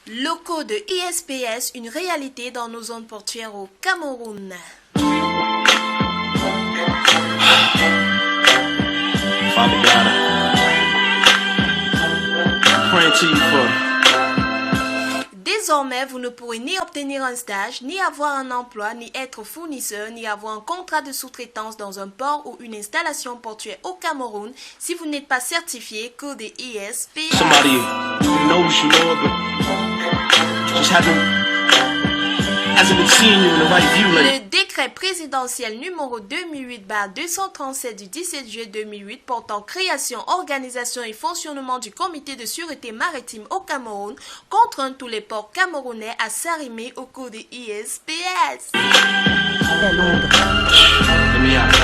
Locaux de ISPS, une réalité dans nos zones portuaires au Cameroun. Father God, I'm praying to you for. Désormais, vous ne pourrez ni obtenir un stage, ni avoir un emploi, ni être fournisseur, ni avoir un contrat de sous-traitance dans un port ou une installation portuaire au Cameroun si vous n'êtes pas certifié code ISPS. Somebody knows you, Lord, but just hasn't been seeing you in the right view lately. Le décret présidentiel numéro 2008-237 du 17 juillet 2008 portant création, organisation et fonctionnement du comité de sûreté maritime au Cameroun contraint tous les ports camerounais à s'arrimer au code ISPS. Let me out.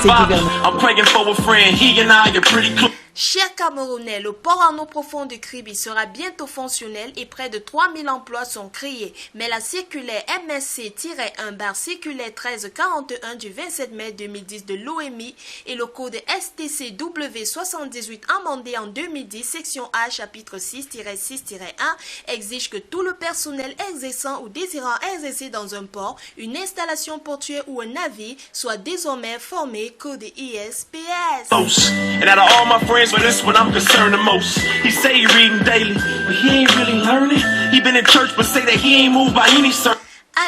Father, I'm praying for a friend. He and I are pretty close. Chers Camerounais, le port en eau profonde de Kribi sera bientôt fonctionnel et près de 3000 emplois sont créés. Mais la circulaire MSC-1/circulaire 1341 du 27 mai 2010 de l'OMI et le code STCW 78 amendé en 2010, section A, chapitre 6-6-1, exige que tout le personnel exerçant ou désirant exercer dans un port, une installation portuaire ou un navire soit désormais formé code ISPS. And out of all my friends, but this one I'm concerned the most. He say he reading daily, but he ain't really learning. He been in church, but say that he ain't moved by any sermon.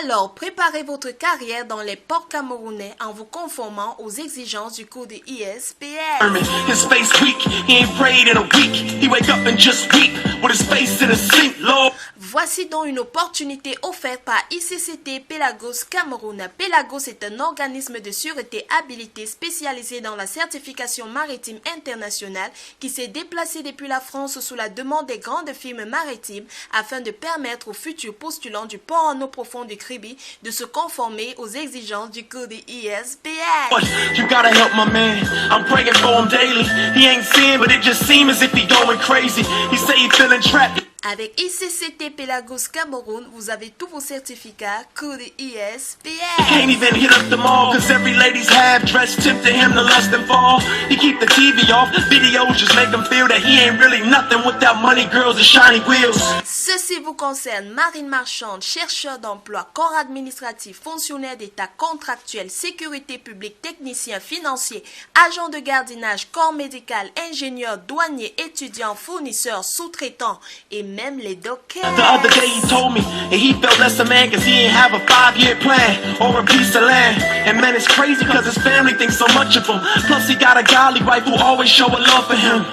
Alors, préparez votre carrière dans les ports camerounais en vous conformant aux exigences du code ISPS. His face weak, he ain't prayed in a week. He wake up and just weep with his face in a sink, Lord. Voici donc une opportunité offerte par ICCT Pelagos Cameroun. Pelagos est un organisme de sûreté habilité spécialisé dans la certification maritime internationale qui s'est déplacé depuis la France sous la demande des grandes firmes maritimes afin de permettre aux futurs postulants du port en eau profonde de Kribi de se conformer aux exigences du code ISPS. You gotta help my man. I'm praying for him daily. He ain't seeing, but it just seems as if he going crazy. He say he feeling trapped. Avec ICCT Pelagos Cameroun, vous avez tous vos certificats code ISPS. He can't even hit up the mall, cause every lady's half-dressed tempting him to lust and fall. He keep the TV off, videos just make him feel that he ain't really nothing without money, girls and shiny wheels. Ceci vous concerne marine marchande, chercheur d'emploi, corps administratif, fonctionnaire d'État, contractuel, sécurité publique, technicien, financier, agent de gardiennage, corps médical, ingénieur, douanier, étudiant, fournisseur, sous-traitant et même les dockers. The other day he told me that he felt less a man cause he ain't have a 5-year plan or a piece of land. And man, it's crazy cause his family thinks so much of him. Plus he got a godly wife who always show a love for him.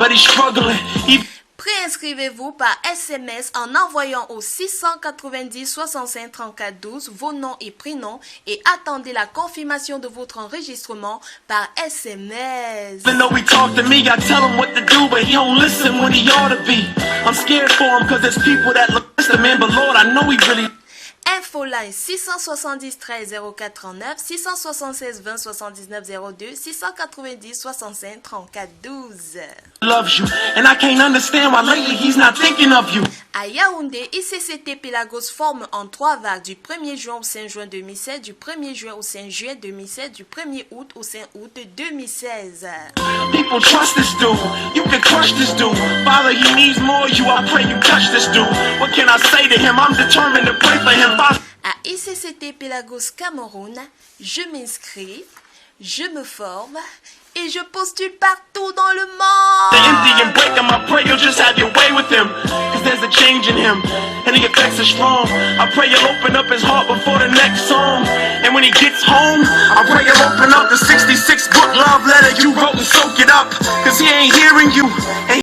But he's struggling. Préinscrivez-vous par SMS en envoyant au 690 65 34 12 vos noms et prénoms et attendez la confirmation de votre enregistrement par SMS. Even though he talk to me, I tell him what to do, but he don't listen when he ought to be. I'm scared for him cause there's people that listen, man, but Lord, I know he really... Infoline 670 13 04 39, 676 20 79 02, 690 65 34 12. Loves you, and I can't understand why lately he's not thinking of you. À Yaoundé, ICCT Pelagos forme en 3 vagues du 1er juin au 5 juin 2016, du 1er juin au 5 juillet 2016, du 1er août au 5 août 2016. People trust this dude, you can crush this dude. Father, he needs more of you, I pray you touch this dude. What can I say to him? I'm determined to pray for him. À ICCT Pelagos Cameroun, je m'inscris, je me forme et je postule partout dans le monde. The empty and break him, I pray you'll just have your way with him. Cause there's a change in him, and the effects are strong. I pray you'll open up his heart before the next song. And when he gets home, I pray you'll open up